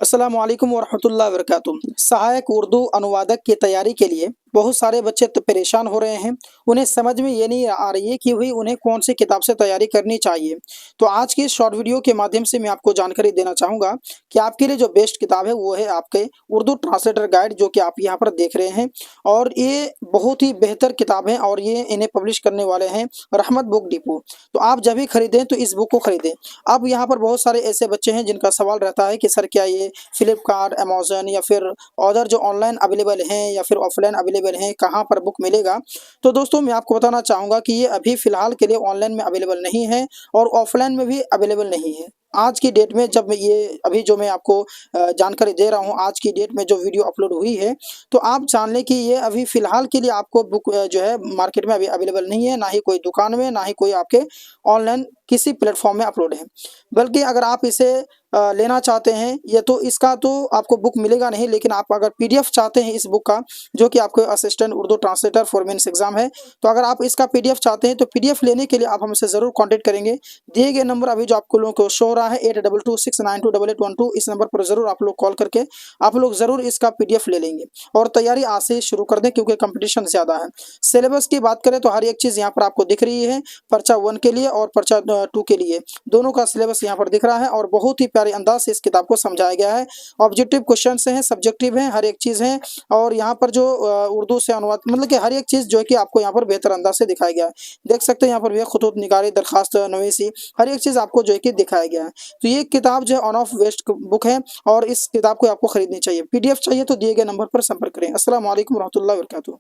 अस्सलामु अलैकुम वरहमतुल्लाहि वबरकातुहू। सहायक उर्दू अनुवादक की तैयारी के लिए बहुत सारे बच्चे तो परेशान हो रहे हैं। उन्हें समझ में ये नहीं आ रही है कि भाई उन्हें कौन सी किताब से तैयारी करनी चाहिए। तो आज की इस शॉर्ट वीडियो के माध्यम से मैं आपको जानकारी देना चाहूँगा कि आपके लिए जो बेस्ट किताब है वो है आपके उर्दू ट्रांसलेटर गाइड, जो कि आप यहाँ पर देख रहे हैं। और ये बहुत ही बेहतर किताब है और ये इन्हें पब्लिश करने वाले हैं रहमत बुक डिपो। तो आप जब भी खरीदें तो इस बुक को खरीदें। अब यहाँ पर बहुत सारे ऐसे बच्चे हैं जिनका सवाल रहता है कि सर क्या ये फ्लिपकार्ट, अमेज़न या फिर अदर जो ऑनलाइन अवेलेबल हैं या फिर ऑफलाइन अवेलेबल हैं, कहाँ पर बुक मिलेगा? तो दोस्तों मैं आपको बताना चाहूँगा कि ये अभी फ़िलहाल के लिए ऑनलाइन में अवेलेबल नहीं है और ऑफलाइन में भी अवेलेबल नहीं है। आज की डेट में जब ये अभी जो मैं आपको जानकारी दे रहा हूँ, आज की डेट में जो वीडियो अपलोड हुई है, तो आप जान लें कि ये अभी फ़िलहाल के लिए आपको बुक जो है मार्केट में अभी अवेलेबल नहीं है, ना ही कोई दुकान में, ना ही कोई आपके ऑनलाइन किसी प्लेटफ़ॉर्म में अपलोड है। बल्कि अगर आप इसे लेना चाहते हैं ये तो इसका तो आपको बुक मिलेगा नहीं, लेकिन आप अगर पीडीएफ चाहते हैं इस बुक का, जो कि आपको assistant Urdu translator for mains exam है, तो अगर आप इसका पीडीएफ चाहते हैं तो पीडीएफ लेने के लिए आप हमसे ज़रूर कांटेक्ट करेंगे। दिए गए नंबर अभी जो आपको लोगों को शो हो रहा है 8226928812, इस नंबर पर ज़रूर आप लोग कॉल करके आप लोग ज़रूर इसका पीडीएफ ले लेंगे और तैयारी आज से शुरू कर दें, क्योंकि कंपटीशन ज़्यादा है। सिलेबस की बात करें तो हर एक चीज़ यहाँ पर आपको दिख रही है। पर्चा 1 के लिए और पर्चा 2 के लिए दोनों का सिलेबस यहाँ पर दिख रहा है और बहुत ही प्यारे अंदाज से इस किताब को समझाया गया है। ऑब्जेक्टिव क्वेश्चंस हैं, सब्जेक्टिव हैं, हर एक चीज़ है। और यहाँ पर जो उर्दू से अनुवाद मतलब कि हर एक चीज़ जो है कि आपको यहाँ पर बेहतर अंदाज से दिखाया गया है। देख सकते हैं यहाँ पर भी खुतूत निगारी, दरखास्त नवीसी, हर एक चीज़ आपको जो है कि दिखाया गया है। तो ये किताब जो है ऑन ऑफ वेस्ट बुक है और इस किताब को आपको खरीदनी चाहिए। पीडीएफ चाहिए तो दिए गए नंबर पर संपर्क करें। अस्सलाम वालेकुम रहमतुल्लाहि व बरकातहू।